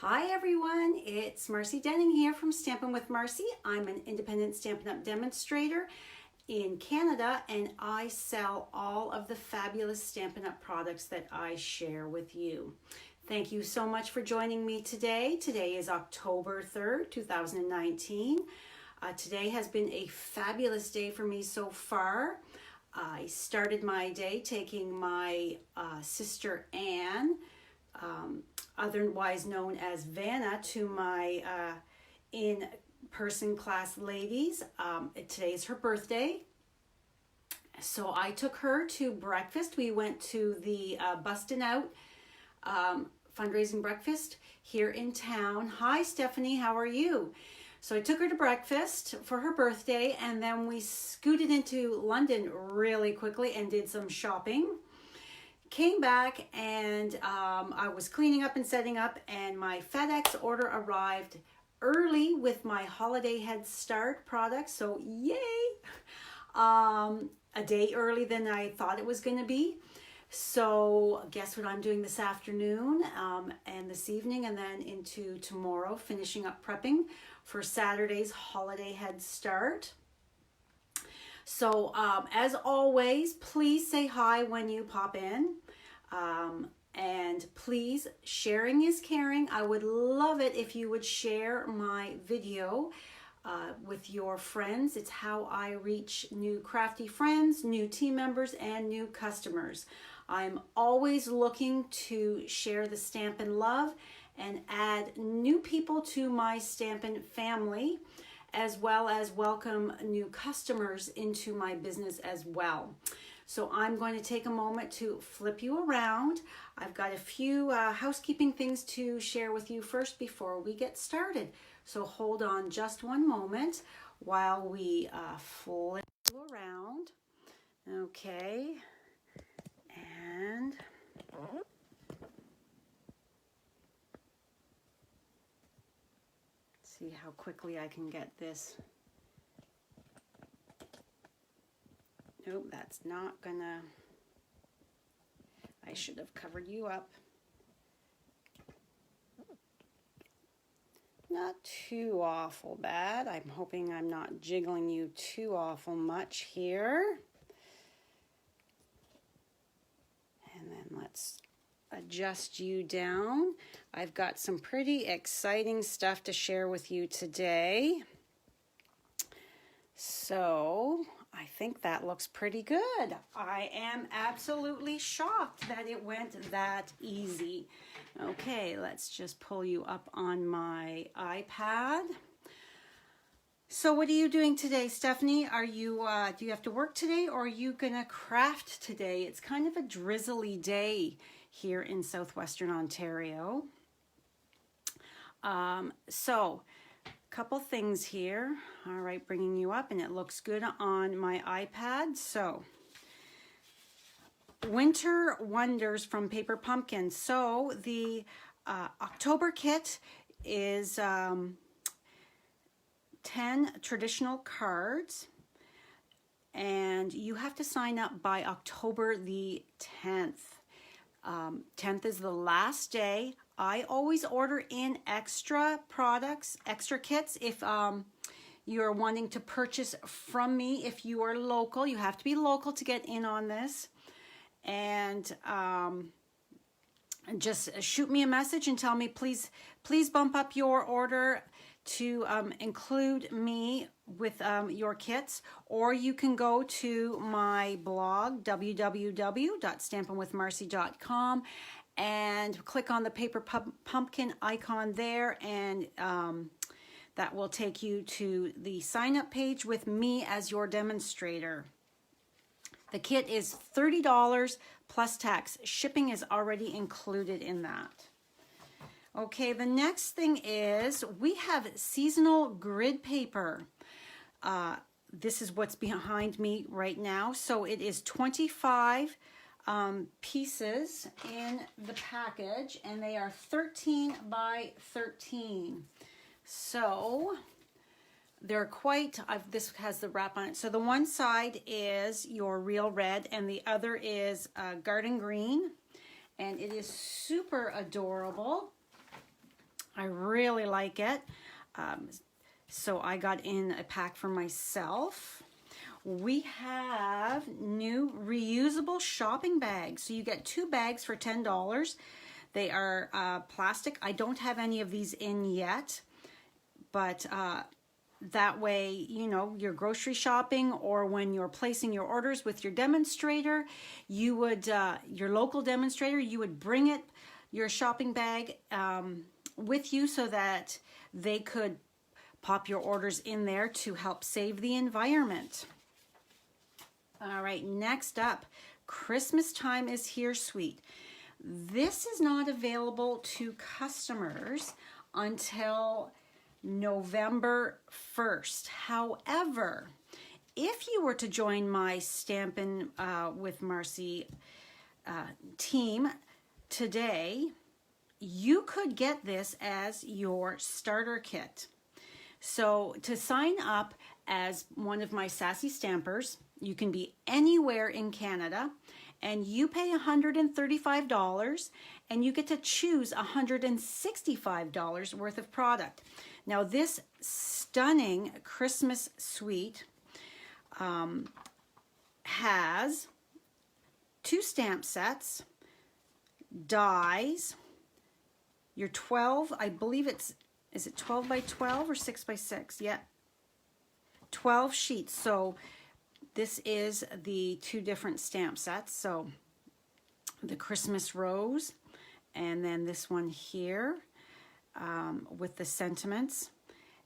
Hi everyone, it's Marcy Denning here from Stampin' with Marcy. I'm an independent Stampin' Up! Demonstrator in Canada, and I sell all of the fabulous Stampin' Up! Products that I share with you. Thank you so much for joining me today. Today is October 3rd, 2019. Today has been a fabulous day for me so far. I started my day taking my sister Anne, otherwise known as Vanna, to my in-person class ladies. Today is her birthday, so I took her to breakfast. We went to the Bustin' Out fundraising breakfast here in town. Hi Stephanie, how are you? So I took her to breakfast for her birthday, and then we scooted into London really quickly and did some shopping. Came back and I was cleaning up and setting up, and my FedEx order arrived early with my holiday head start product. So yay! A day early than I thought it was going to be. So guess what I'm doing this afternoon and this evening, and then into tomorrow, finishing up prepping for Saturday's holiday head start. So as always, please say hi when you pop in. And please, sharing is caring. I would love it if you would share my video with your friends. It's how I reach new crafty friends, new team members, and new customers. I'm always looking to share the Stampin' love and add new people to my Stampin' family, as well as welcome new customers into my business as well. So I'm going to take a moment to flip you around. I've got a few housekeeping things to share with you first before we get started. So hold on just one moment while we flip you around. Okay, and see how quickly I can get this. Nope, that's not gonna, I should have covered you up. Not too awful bad. I'm hoping I'm not jiggling you too awful much here. And then let's adjust you down. I've got some pretty exciting stuff to share with you today. So I think that looks pretty good. I am absolutely shocked that it went that easy. Okay, let's just pull you up on my iPad. So what are you doing today, Stephanie? Are you, do you have to work today, or are you gonna craft today? It's kind of a drizzly day here in southwestern Ontario. So couple things here. All right, bringing you up, and it looks good on my iPad. So Winter Wonders from Paper Pumpkin. So the October kit is 10 traditional cards, and you have to sign up by October the 10th. 10th is the last day. I always order in extra products, extra kits, if you're wanting to purchase from me. If you are local, you have to be local to get in on this. And just shoot me a message and tell me, please bump up your order to include me with your kits. Or you can go to my blog, www.stampinwithmarcy.com, and click on the Paper Pumpkin icon there, and that will take you to the sign up page with me as your demonstrator. The kit is $30 plus tax. Shipping is already included in that. Okay, the next thing is we have seasonal grid paper. This is what's behind me right now. So it is 25 pieces in the package, and they are 13 by 13. So they're quite, this has the wrap on it. So the one side is your real red, and the other is garden green, and it is super adorable. I really like it. So I got in a pack for myself. We have new reusable shopping bags. So you get 2 bags for $10. They are plastic. I don't have any of these in yet, but that way, you know, you're grocery shopping or when you're placing your orders with your demonstrator, you would, your local demonstrator, you would bring it, your shopping bag with you so that they could pop your orders in there to help save the environment. All right, next up, Christmas time is here, sweet. This is not available to customers until November 1st. However, if you were to join my Stampin' with Marcy team today, you could get this as your starter kit. So to sign up as one of my sassy stampers, you can be anywhere in Canada, and you pay $135 and you get to choose $165 worth of product. Now this stunning Christmas suite has 2 stamp sets, dies, your 12, I believe is it 12 by 12 or 6 by 6? Yeah, 12 sheets. So this is the 2 different stamp sets. So the Christmas rose, and then this one here with the sentiments.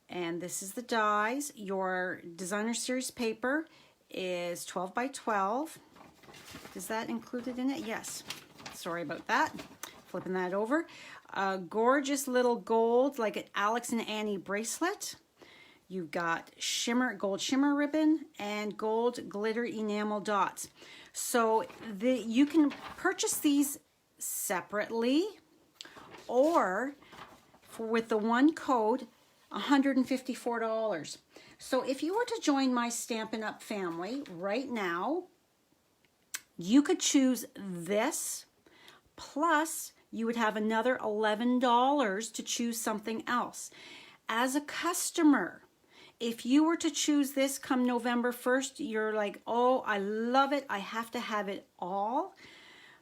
And this is the dies. Your designer series paper is 12 by 12. Is that included in it? Yes. Sorry about that. Flipping that over. A gorgeous little gold, like an Alex and Annie bracelet. You've got gold shimmer ribbon and gold glitter enamel dots. So you can purchase these separately or with the one code, $154. So if you were to join my Stampin' Up family right now, you could choose this, plus you would have another $11 to choose something else. As a customer, if you were to choose this come November 1st, you're like, oh, I love it, I have to have it all.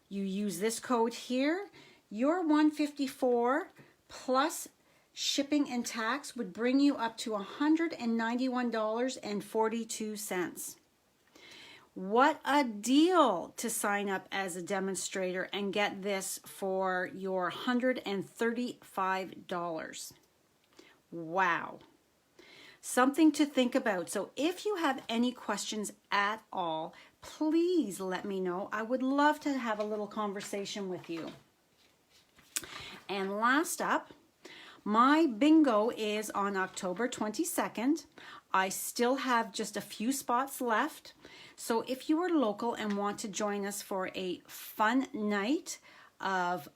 You use this code here. Your $154 plus shipping and tax would bring you up to $191.42. What a deal to sign up as a demonstrator and get this for your $135. Wow. Something to think about. So if you have any questions at all, please let me know. I would love to have a little conversation with you. And last up, my bingo is on October 22nd. I still have just a few spots left. So if you are local and want to join us for a fun night of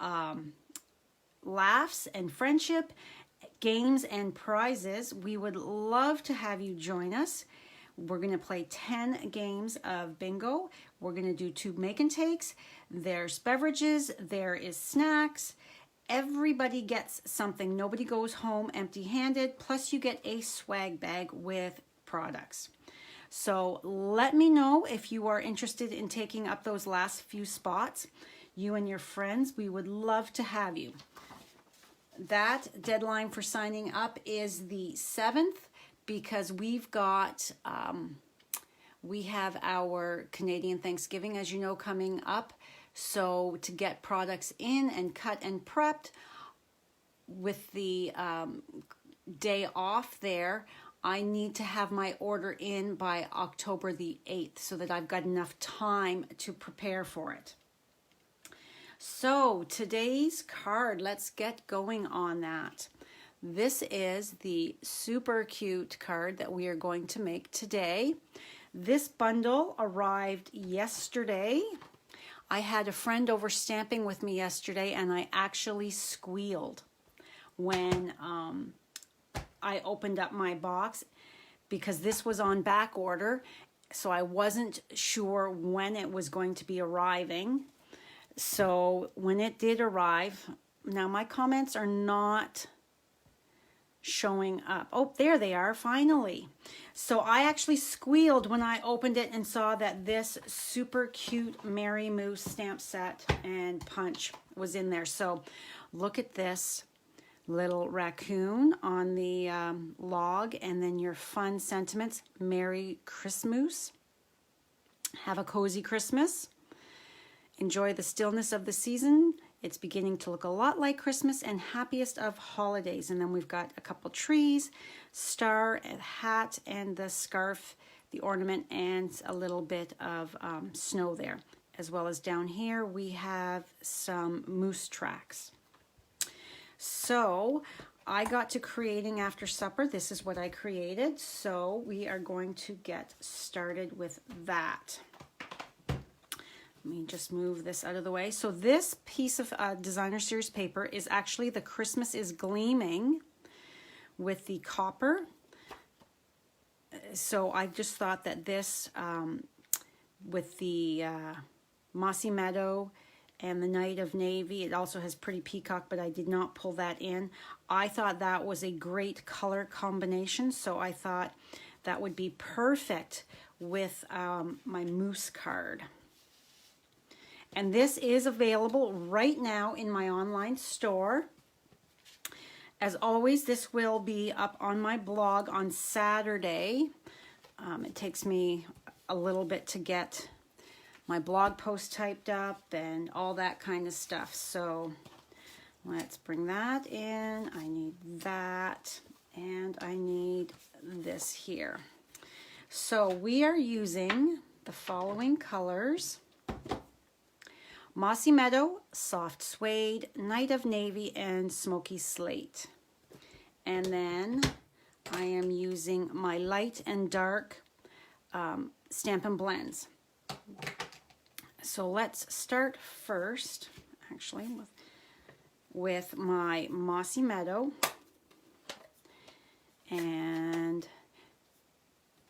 laughs and friendship, games and prizes, we would love to have you join us. We're going to play 10 games of bingo. We're going to do 2 make and takes. There's beverages, there is snacks. Everybody gets something. Nobody goes home empty-handed. Plus you get a swag bag with products. So let me know if you are interested in taking up those last few spots. You and your friends, we would love to have you. That deadline for signing up is the 7th because we've got, we have our Canadian Thanksgiving, as you know, coming up. So to get products in and cut and prepped with the day off there, I need to have my order in by October the 8th so that I've got enough time to prepare for it. So today's card, let's get going on that. This is the super cute card that we are going to make today. This bundle arrived yesterday. I had a friend over stamping with me yesterday and I actually squealed when I opened up my box because this was on back order, so I wasn't sure when it was going to be arriving. So when it did arrive, now my comments are not showing up. Oh, there they are, finally. So I actually squealed when I opened it and saw that this super cute Mary Moose stamp set and punch was in there. So look at this little raccoon on the log, and then your fun sentiments. Merry Christmas. Have a cozy Christmas. Enjoy the stillness of the season. It's beginning to look a lot like Christmas, and happiest of holidays. And then we've got a couple trees, star, a hat, and the scarf, the ornament, and a little bit of snow there. As well as down here, we have some moose tracks. So I got to creating after supper. This is what I created. So we are going to get started with that. Let me just move this out of the way. So this piece of designer series paper is actually the Christmas is Gleaming with the copper. So I just thought that this with the Mossy Meadow and the Night of Navy, it also has Pretty Peacock, but I did not pull that in. I thought that was a great color combination, so I thought that would be perfect with my moose card. And this is available right now in my online store. As always, this will be up on my blog on Saturday. It takes me a little bit to get my blog post typed up and all that kind of stuff. So let's bring that in. I need that, and I need this here. So we are using the following colors: Mossy Meadow, Soft Suede, Night of Navy, and Smoky Slate. And then I am using my light and dark Stampin' Blends. So let's start first, actually, with my Mossy Meadow. And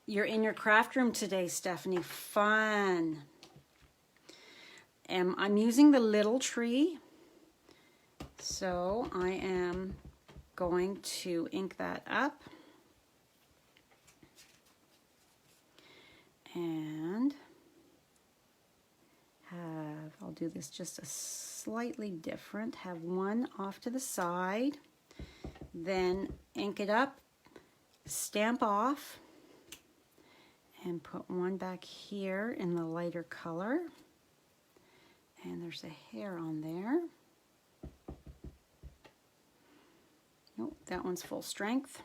you're in your craft room today, Stephanie. Fun. I'm using the little tree, so I am going to ink that up. And I'll do this just a slightly different. Have one off to the side, then ink it up, stamp off, and put one back here in the lighter color. And there's a hair on there. Nope, that one's full strength.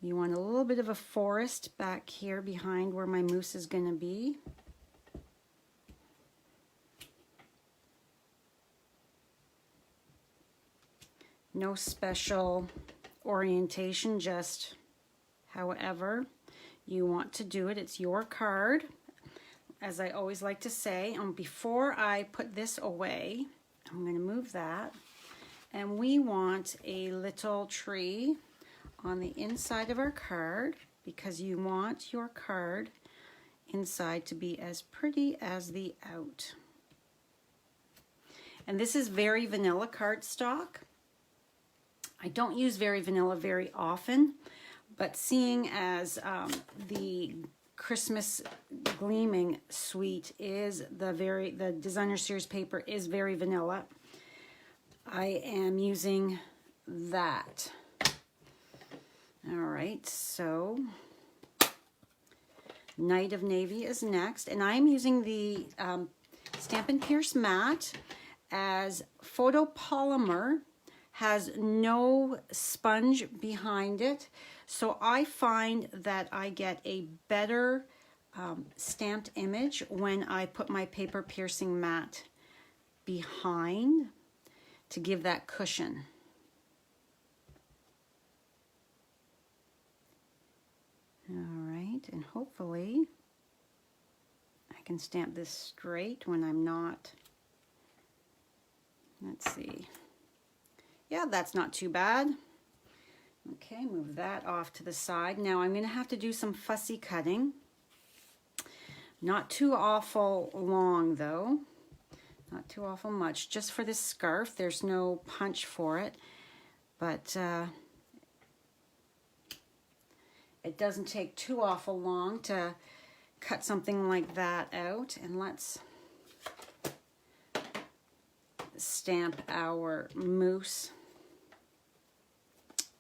You want a little bit of a forest back here behind where my moose is going to be. No special orientation, just however you want to do it. It's your card, as I always like to say. Before I put this away, I'm going to move that. And we want a little tree on the inside of our card, because you want your card inside to be as pretty as the out. And this is Very Vanilla cardstock. I don't use Very Vanilla very often, but seeing as the Christmas Gleaming suite is the designer series paper is Very Vanilla, I am using that. All right, so Night of Navy is next, and I'm using the Stampin' Pierce Matte as photopolymer. Has no sponge behind it, so I find that I get a better stamped image when I put my paper piercing mat behind to give that cushion. All right, and hopefully I can stamp this straight when I'm not. Let's see. Yeah, that's not too bad. Okay, move that off to the side. Now I'm going to have to do some fussy cutting. Not too awful long though. Not too awful much. Just for this scarf. There's no punch for it. But it doesn't take too awful long to cut something like that out. And let's stamp our moose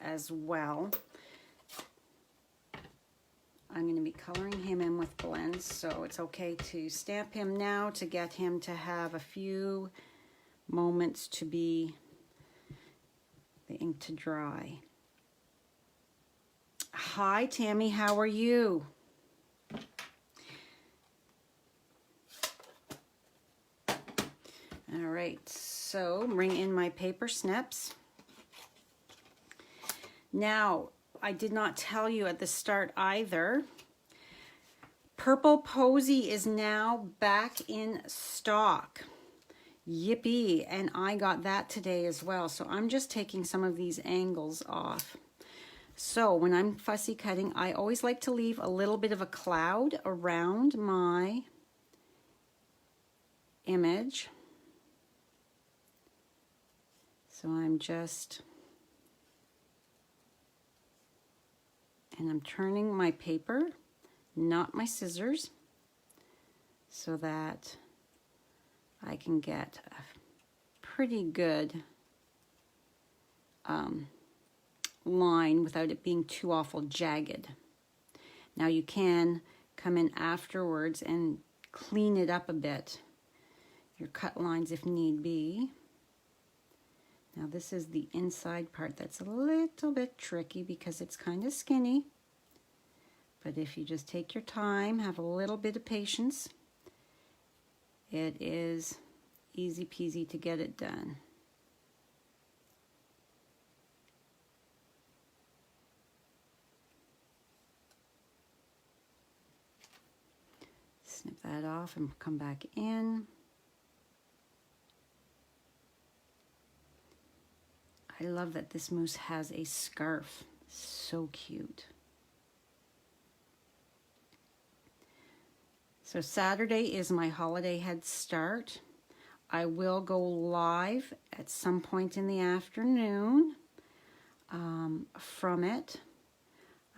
as well. I'm going to be coloring him in with blends, so it's okay to stamp him now to get him to have a few moments to be the ink to dry. Hi Tammy, how are you? All right, so bring in my paper snips. Now, I did not tell you at the start either. Purple Posy is now back in stock. Yippee, and I got that today as well. So I'm just taking some of these angles off. So when I'm fussy cutting, I always like to leave a little bit of a cloud around my image. So I'm just, and I'm turning my paper, not my scissors, so that I can get a pretty good line without it being too awful jagged. Now you can come in afterwards and clean it up a bit, your cut lines if need be. Now this is the inside part that's a little bit tricky because it's kind of skinny. But if you just take your time, have a little bit of patience, it is easy peasy to get it done. Snip that off and come back in. I love that this moose has a scarf. So cute. So Saturday is my holiday head start. I will go live at some point in the afternoon from it.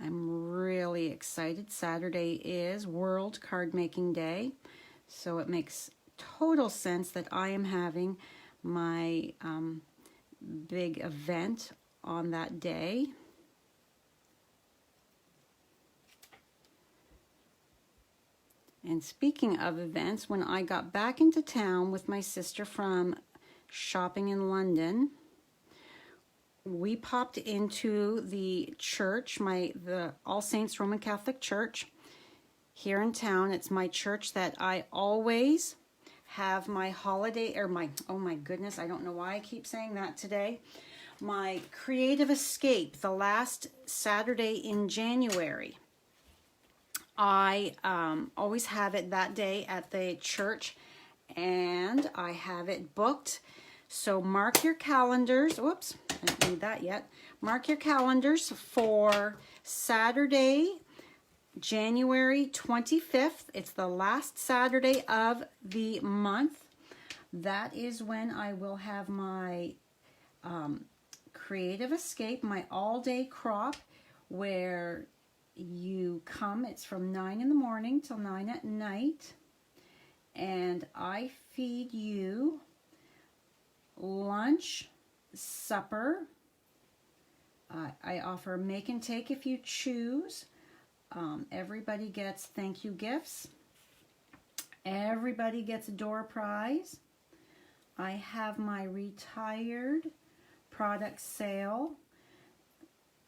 I'm really excited. Saturday is World Card Making Day, so it makes total sense that I am having my big event on that day. And speaking of events, when I got back into town with my sister from shopping in London, we popped into the church, the All Saints Roman Catholic Church here in town. It's my church that I always have my holiday, or oh my goodness, I don't know why I keep saying that today, my creative escape the last Saturday in January. I always have it that day at the church, and I have it booked. So mark your calendars. Whoops, I don't need that yet. Mark your calendars for Saturday, January 25th. It's the last Saturday of the month. That is when I will have my creative escape, my all-day crop, where you come. It's from 9 in the morning till 9 at night, and I feed you lunch, supper. I offer make and take if you choose. Everybody gets thank you gifts. Everybody gets a door prize. I have my retired product sale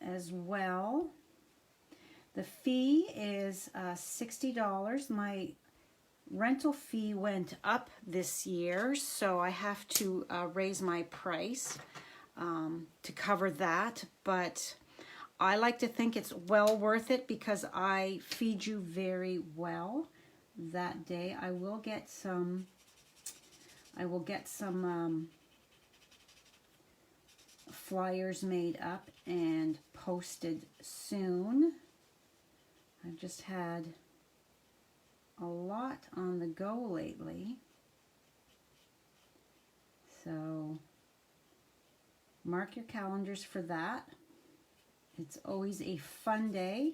as well. The fee is $60. My rental fee went up this year, so I have to raise my price to cover that. But I like to think it's well worth it because I feed you very well that day. I will get some flyers made up and posted soon. I've just had a lot on the go lately. So mark your calendars for that. It's always a fun day.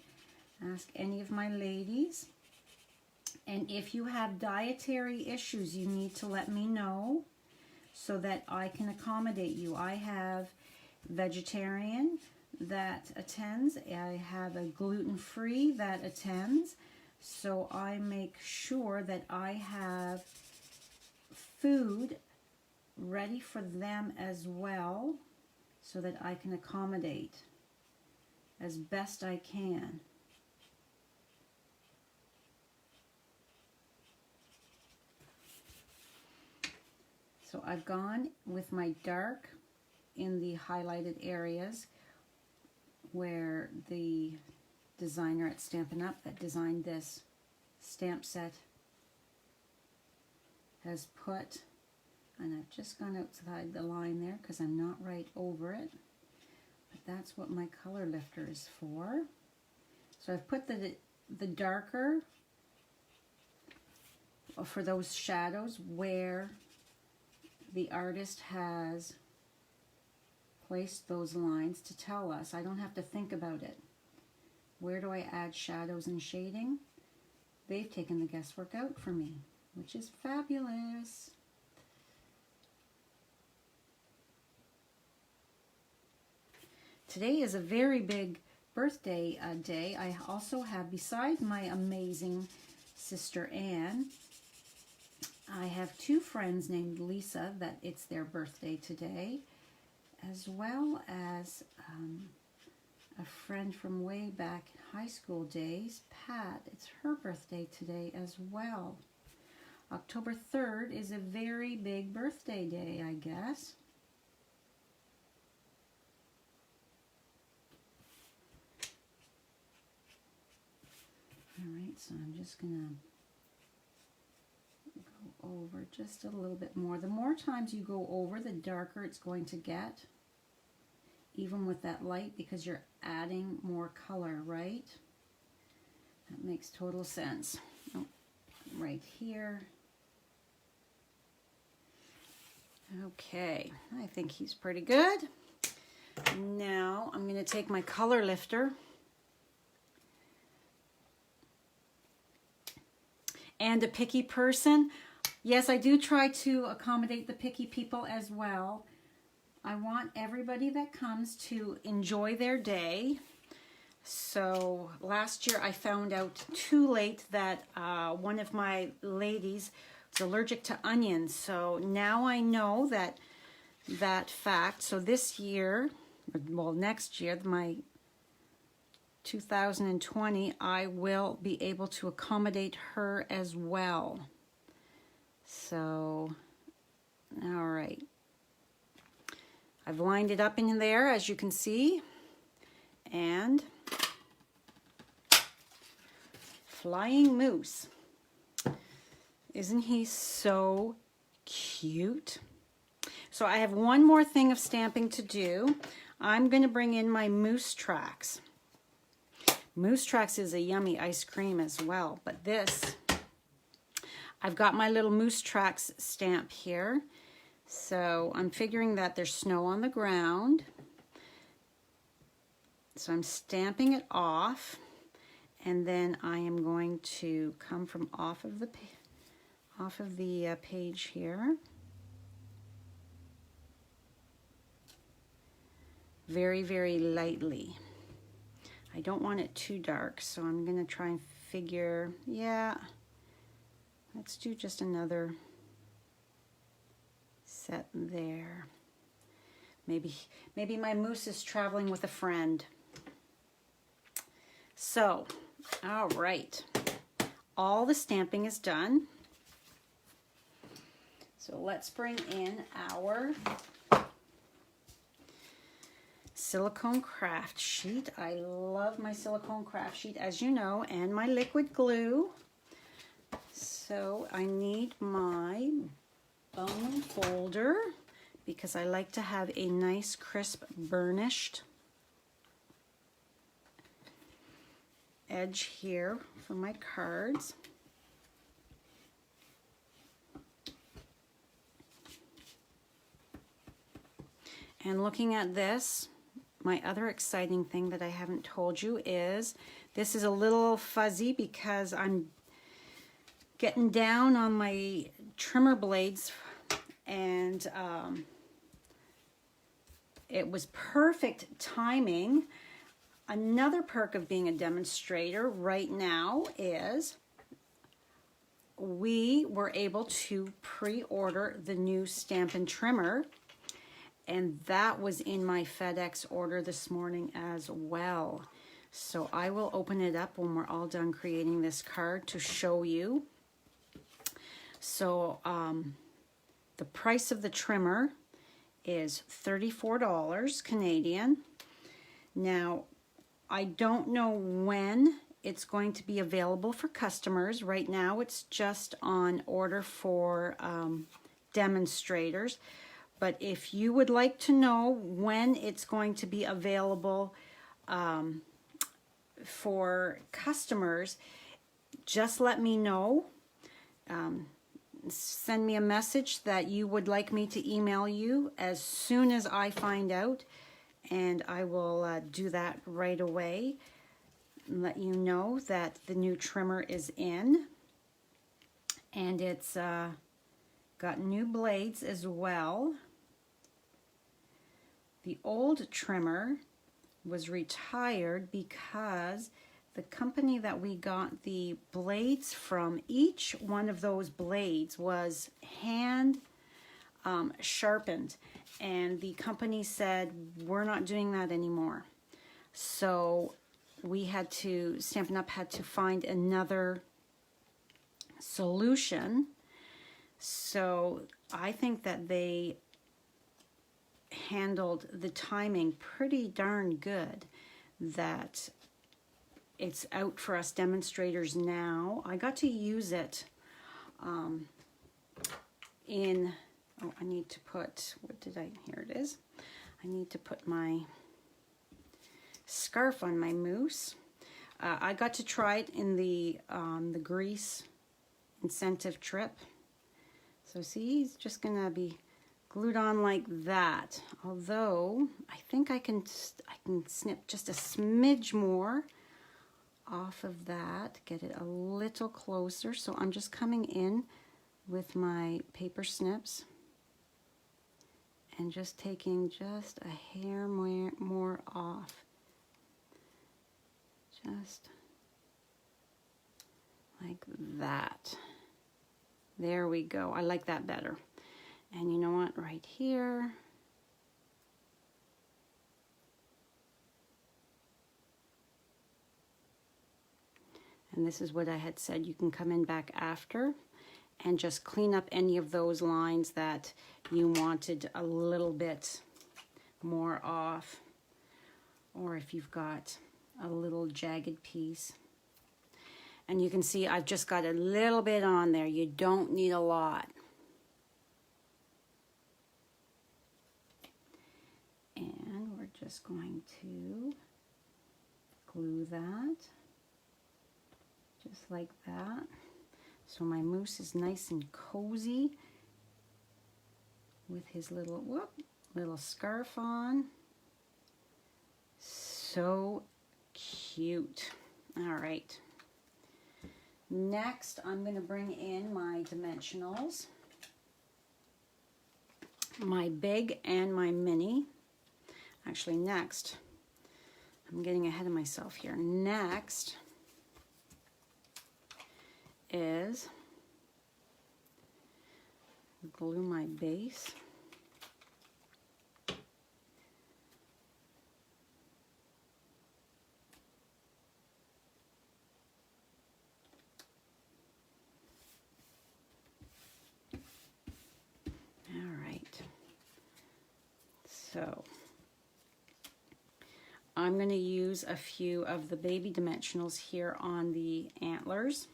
Ask any of my ladies. And if you have dietary issues, you need to let me know so that I can accommodate you. I have vegetarian that attends. I have a gluten-free that attends. So I make sure that I have food ready for them as well so that I can accommodate as best I can. So I've gone with my dark in the highlighted areas where the designer at Stampin' Up that designed this stamp set has put, and I've just gone outside the line there because I'm not right over it, but that's what my color lifter is for. So I've put the darker for those shadows where the artist has placed those lines to tell us. I don't have to think about it. Where do I add shadows and shading? They've taken the guesswork out for me, which is fabulous. Today is a very big birthday day. I also have, besides my amazing sister Anne, I have two friends named Lisa that it's their birthday today, as well as a friend from way back in high school days, Pat. It's her birthday today as well. October 3rd is a very big birthday day, I guess. All right, so I'm just gonna go over just a little bit more. The more times you go over, the darker it's going to get, even with that light, because you're adding more color, right? That makes total sense. Oh, right here. Okay, I think he's pretty good. Now I'm going to take my color lifter and a picky person. Yes, I do try to accommodate the picky people as well. I want everybody that comes to enjoy their day. So last year I found out too late that one of my ladies was allergic to onions. So now I know that fact. So this year, well, next year, my 2020, I will be able to accommodate her as well. So, all right. I've lined it up in there, as you can see. And Flying Moose. Isn't he so cute? So I have one more thing of stamping to do. I'm going to bring in my Moose Tracks. Moose Tracks is a yummy ice cream as well, but this, I've got my little Moose Tracks stamp here. So I'm figuring that there's snow on the ground. So I'm stamping it off, and then I am going to come from off of the page here. Very, very lightly. I don't want it too dark, so I'm going to try and figure, yeah, let's do just another set there. Maybe my moose is traveling with a friend. So, all right. All the stamping is done. So let's bring in our silicone craft sheet. I love my silicone craft sheet, as you know, and my liquid glue. So I need my bone folder because I like to have a nice crisp burnished edge here for my cards. And looking at this, my other exciting thing that I haven't told you is this is a little fuzzy because I'm getting down on my trimmer blades, and it was perfect timing. Another perk of being a demonstrator right now is we were able to pre-order the new Stampin' trimmer, and that was in my FedEx order this morning as well. So I will open it up when we're all done creating this card to show you. So the price of the trimmer is $34 Canadian. Now, I don't know when it's going to be available for customers. Right now, it's just on order for demonstrators. But if you would like to know when it's going to be available for customers, just let me know. Send me a message that you would like me to email you as soon as I find out, and I will do that right away and let you know that the new trimmer is in, and it's got new blades as well. The old trimmer was retired because the company that we got the blades from, each one of those blades was hand sharpened, and the company said, we're not doing that anymore. So we had to, Stampin' Up! Had to find another solution. So I think that they handled the timing pretty darn good, that it's out for us demonstrators now. I got to use it in, oh, I need to put, what did I, here it is. I need to put my scarf on my moose. I got to try it in the Greece incentive trip. So see, he's just gonna be glued on like that. Although I think I can snip just a smidge more off of that, get it a little closer. So I'm just coming in with my paper snips and just taking just a hair more off. Just like that. There we go. I like that better. And you know what? Right here. And this is what I had said. You can come in back after and just clean up any of those lines that you wanted a little bit more off. Or if you've got a little jagged piece. And you can see I've just got a little bit on there. You don't need a lot. And we're just going to glue that. Just like that. So my moose is nice and cozy with his little, little scarf on. So cute. All right. Next, I'm going to bring in my dimensionals, my big and my mini. Actually, next, I'm getting ahead of myself here. Next is glue my base. So I'm going to use a few of the baby dimensionals here on the antlers.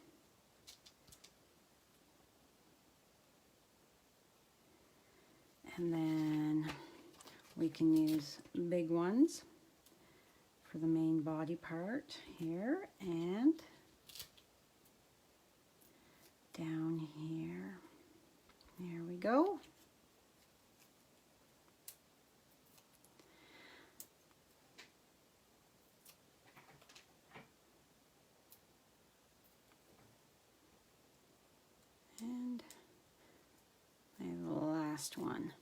And then we can use big ones for the main body part here and down here. There we go. And the last one.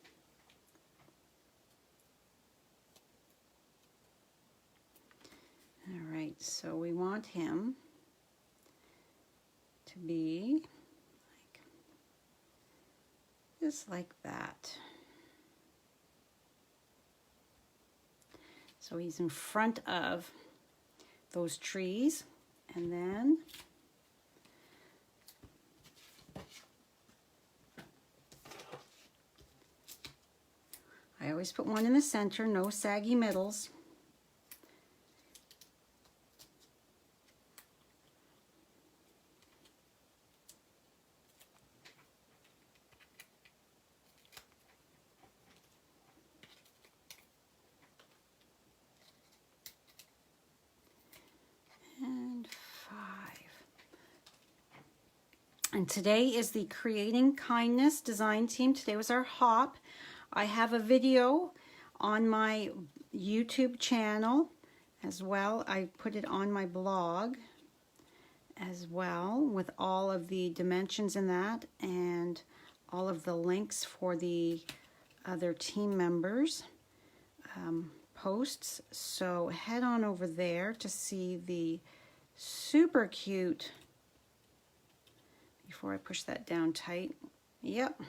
All right, so we want him to be like, just like that. So he's in front of those trees, and then I always put one in the center, no saggy middles. And today is the Creating Kindness design team. Today was our hop. I have a video on my YouTube channel as well. I put it on my blog as well with all of the dimensions in that and all of the links for the other team members' posts. So head on over there to see the super cute, before I push that down tight. Yep.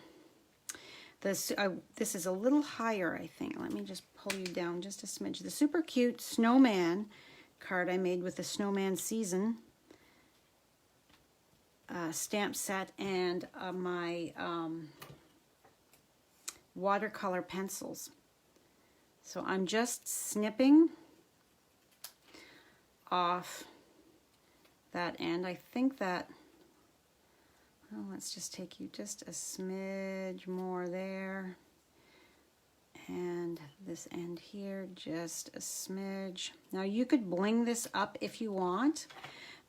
This is a little higher, I think. Let me just pull you down just a smidge. The super cute snowman card I made with the snowman season stamp set and my watercolor pencils. So I'm just snipping off that end. I think that, well, let's just take you just a smidge more there. And this end here, just a smidge. Now you could bling this up if you want,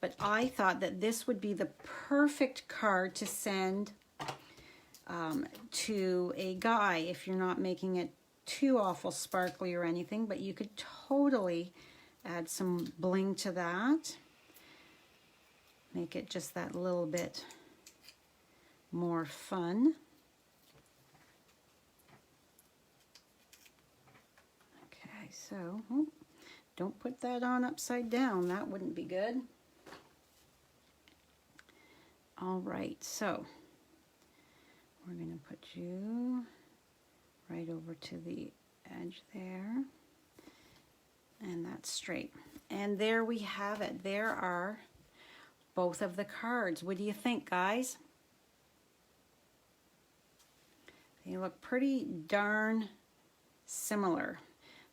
but I thought that this would be the perfect card to send to a guy if you're not making it too awful sparkly or anything, but you could totally add some bling to that. Make it just that little bit more fun. Okay, so don't put that on upside down. That wouldn't be good. All right, so we're going to put you right over to the edge there, and that's straight. And there we have it. There are both of the cards. What do you think, guys? They look pretty darn similar.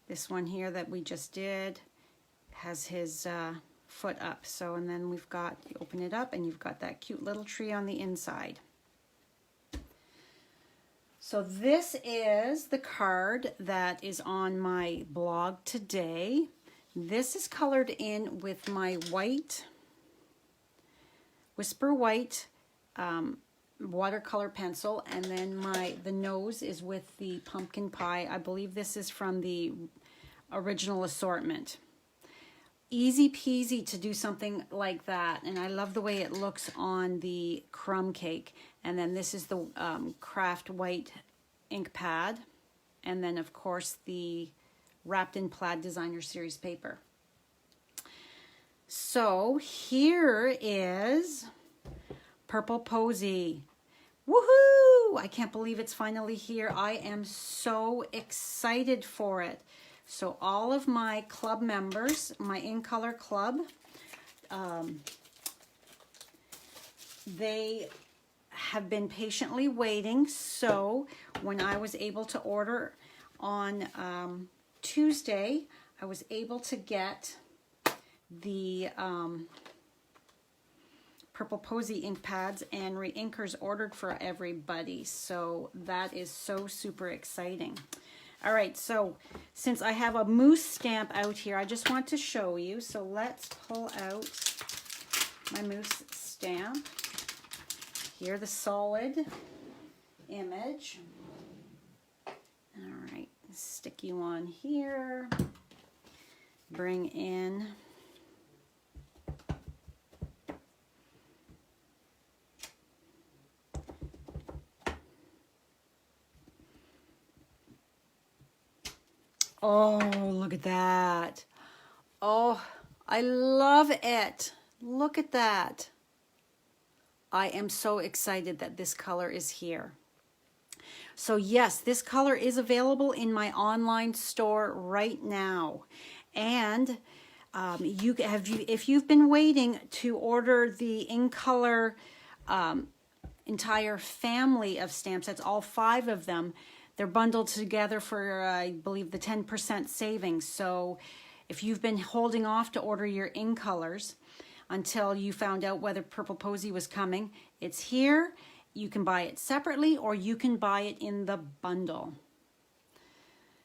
This one here that we just did has his foot up. So, and then we've got, you open it up and you've got that cute little tree on the inside. So this is the card that is on my blog today. This is colored in with my white, Whisper White watercolor pencil, and then the nose is with the pumpkin pie. I believe this is from the original assortment. Easy peasy to do something like that, and I love the way it looks on the crumb cake. And then this is the craft white ink pad, and then of course the wrapped in plaid designer series paper. So here is Purple Posy. Woohoo! I can't believe it's finally here. I am so excited for it. So all of my club members, my In Color Club, they have been patiently waiting. So when I was able to order on Tuesday, I was able to get the Purple Posy ink pads and re-inkers ordered for everybody. So that is so super exciting. All right, so since I have a moose stamp out here, I just want to show you. So let's pull out my moose stamp. Here, the solid image. All right, stick you on here. Bring in Oh, look at that. Oh, I love it. Look at that. I am so excited that this color is here. So yes, this color is available in my online store right now. And if you've been waiting to order the in color entire family of stamps, that's all 5 of them, they're bundled together for I believe the 10% savings. So if you've been holding off to order your in colors until you found out whether Purple Posy was coming, it's here. You can buy it separately or you can buy it in the bundle.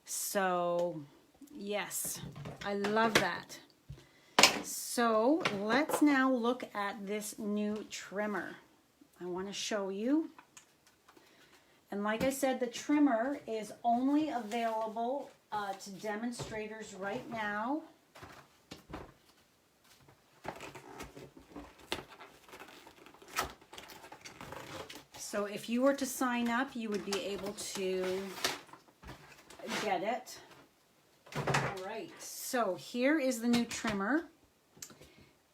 So yes, I love that. So let's now look at this new trimmer. I want to show you. And like I said, the trimmer is only available to demonstrators right now. So if you were to sign up, you would be able to get it. All right, so here is the new trimmer.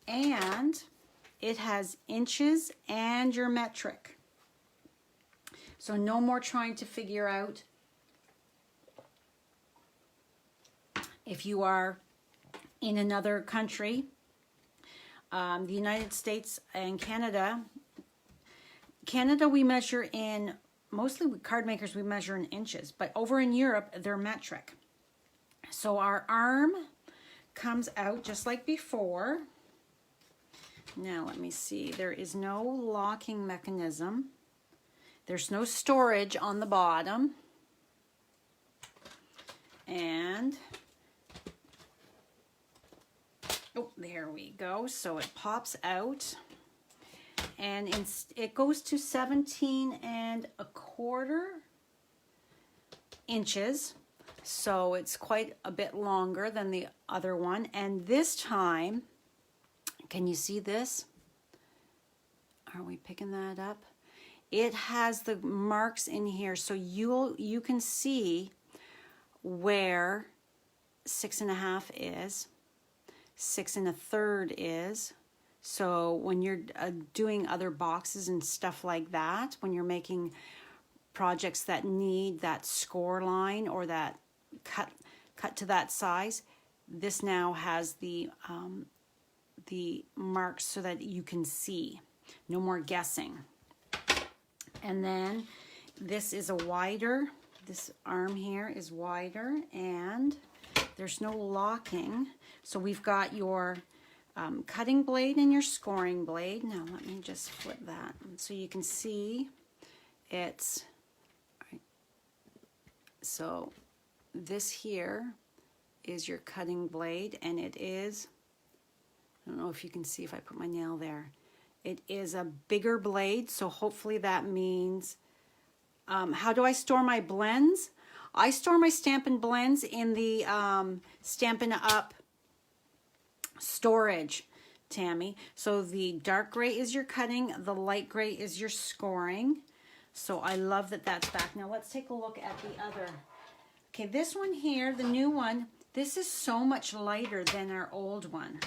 And it has inches and your metric. So no more trying to figure out if you are in another country. The United States and Canada. Canada we measure in, mostly with card makers we measure in inches, but over in Europe they're metric. So our arm comes out just like before. Now let me see, there is no locking mechanism. There's no storage on the bottom. And, oh, there we go. So it pops out. And it goes to 17¼ inches. So it's quite a bit longer than the other one. And this time, can you see this? Are we picking that up? It has the marks in here, so you can see where 6½ is, 6⅓ is. So when you're doing other boxes and stuff like that, when you're making projects that need that score line or that cut to that size, this now has the marks so that you can see. No more guessing. And then this is a wider, this arm here is wider, and there's no locking. So we've got your cutting blade and your scoring blade. Now let me just flip that so you can see it's, right. So this here is your cutting blade, and it is, I don't know if you can see if I put my nail there. It is a bigger blade, so hopefully that means, how do I store my blends? I store my Stampin' Blends in the Stampin' Up storage, Tammy. So the dark gray is your cutting, the light gray is your scoring. So I love that that's back. Now let's take a look at the other. Okay, this one here, the new one, this is so much lighter than our old one.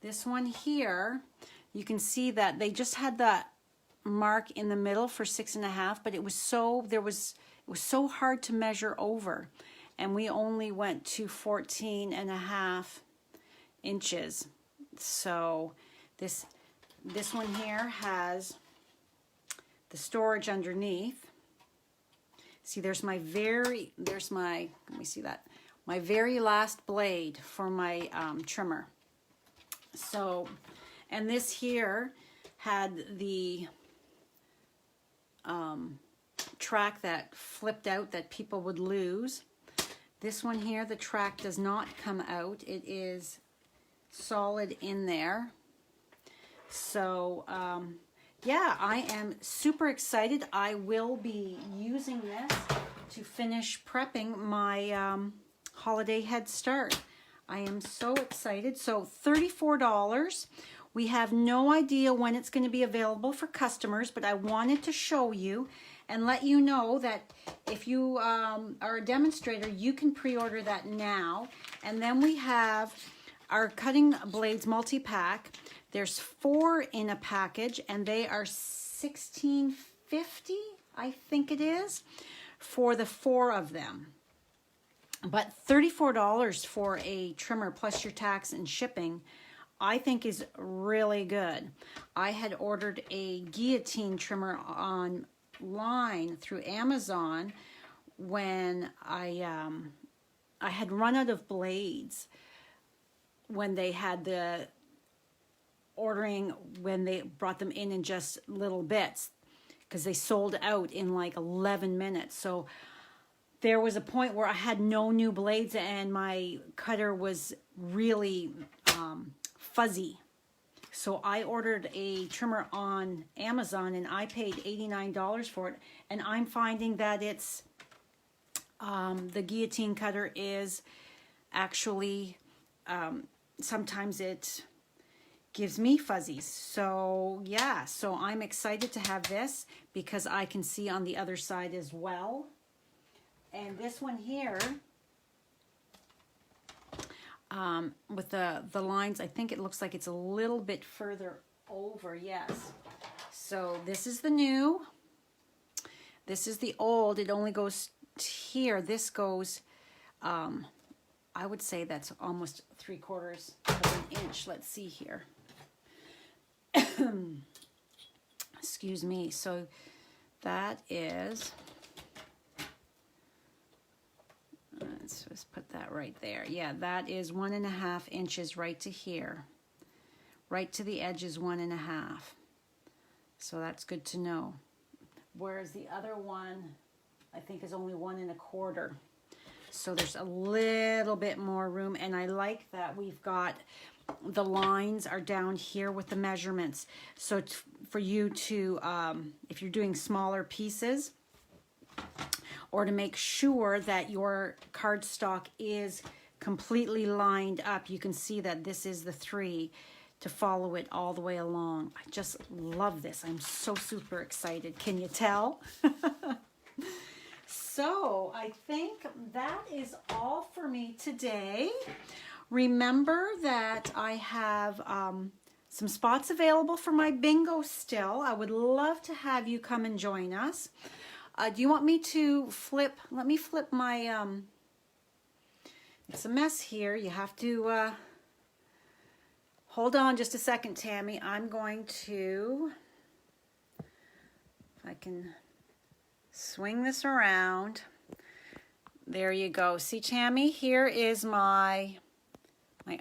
This one here, you can see that they just had that mark in the middle for 6½, but it was so hard to measure over, and we only went to 14½ inches. So this one here has the storage underneath. See, let me see that, my very last blade for my trimmer. So, and this here had the track that flipped out that people would lose. This one here, the track does not come out. It is solid in there. So, yeah, I am super excited. I will be using this to finish prepping my holiday head start. I am so excited. So $34. We have no idea when it's going to be available for customers, but I wanted to show you. and let you know that if you are a demonstrator, you can pre-order that now. And then we have our cutting blades multi-pack. There's 4 in a package, and they are $16.50, I think it is, for the 4 of them. But $34 for a trimmer plus your tax and shipping, I think is really good. I had ordered a guillotine trimmer online through Amazon when I had run out of blades when they had the ordering, when they brought them in just little bits, because they sold out in like 11 minutes. So there was a point where I had no new blades and my cutter was really fuzzy. So I ordered a trimmer on Amazon and I paid $89 for it. And I'm finding that it's, the guillotine cutter is actually, sometimes it gives me fuzzies. So yeah, so I'm excited to have this because I can see on the other side as well. And this one here, with the lines, I think it looks like it's a little bit further over, yes. So this is the new, this is the old, it only goes here. This goes, I would say that's almost 3/4 of an inch. Let's see here. Excuse me. So that is, let's just put that right there. Yeah, that is 1.5 inches right to here. Right to the edge is 1.5. So that's good to know. Whereas the other one, I think, is only 1 1/4. So there's a little bit more room, and I like that we've got the lines are down here with the measurements. So for you to, if you're doing smaller pieces, or to make sure that your cardstock is completely lined up, you can see that this is the 3 to follow it all the way along. I just love this. I'm so super excited. Can you tell? So I think that is all for me today. Remember that I have some spots available for my bingo still. I would love to have you come and join us. Do you want me to flip? Let me flip my, it's a mess here. You have to, hold on just a second, Tammy. I'm going to, if I can swing this around. There you go. See, Tammy, here is my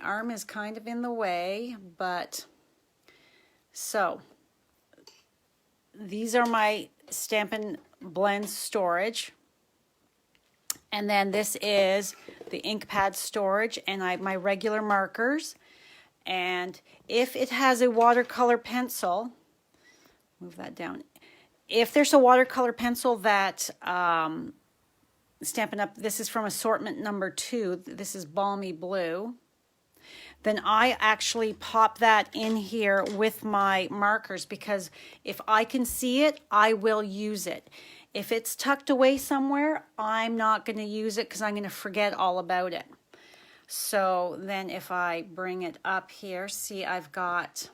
arm is kind of in the way, but so these are my Stampin' Blend storage. And then this is the ink pad storage and my regular markers. And if it has a watercolor pencil, move that down. If there's a watercolor pencil that Stampin' Up, this is from assortment number 2, this is Balmy Blue, then I actually pop that in here with my markers, because if I can see it, I will use it. If it's tucked away somewhere, I'm not going to use it because I'm going to forget all about it. So then if I bring it up here, see, I've got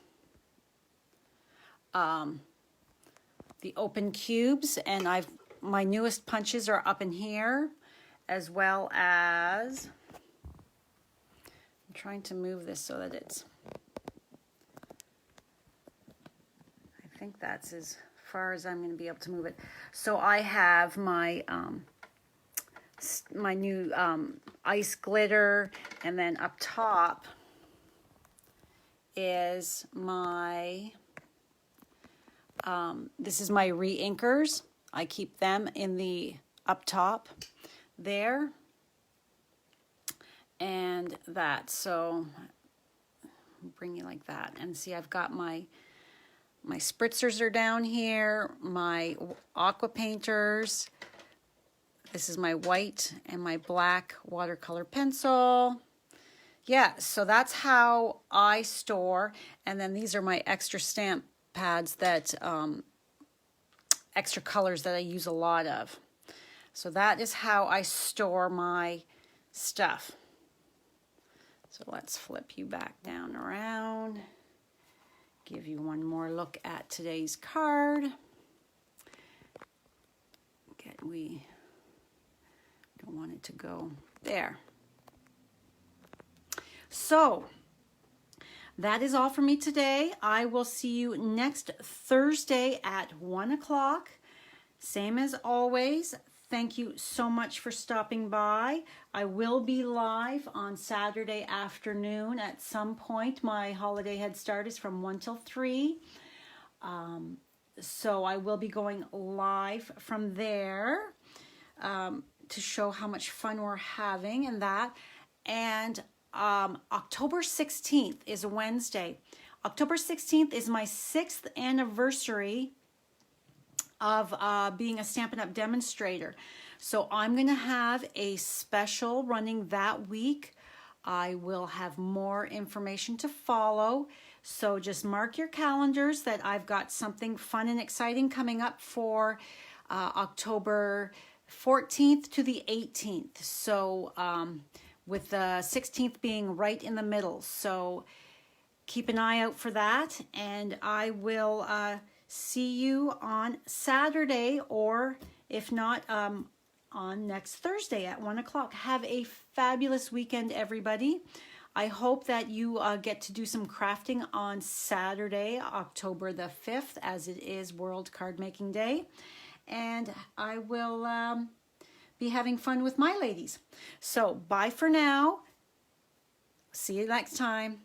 the open cubes, and my newest punches are up in here, as well as, I'm trying to move this so that it's, I think that's as far as I'm going to be able to move it. So I have my my new ice glitter, and then up top is my this is my re-inkers. I keep them in the up top there, and that. So bring you like that, and see, I've got my spritzers are down here, my aqua painters. This is my white and my black watercolor pencil. Yeah, so that's how I store. And then these are my extra stamp pads that extra colors that I use a lot of. So that is how I store my stuff. So let's flip you back down around. Give you one more look at today's card. We don't want it to go there. So that is all for me today. I will see you next Thursday at 1 o'clock. Same as always. Thank you so much for stopping by. I will be live on Saturday afternoon at some point. My holiday head start is from 1 till 3. So I will be going live from there to show how much fun we're having and that. And October 16th is a Wednesday. October 16th is my 6th anniversary of being a Stampin' Up! Demonstrator. So I'm going to have a special running that week. I will have more information to follow. So just mark your calendars that I've got something fun and exciting coming up for October 14th to the 18th. So with the 16th being right in the middle. So keep an eye out for that. And I will see you on Saturday, or if not, on next Thursday at 1 o'clock. Have a fabulous weekend, everybody. I hope that you get to do some crafting on Saturday, October the 5th, as it is World Card Making Day. And I will be having fun with my ladies. So bye for now. See you next time.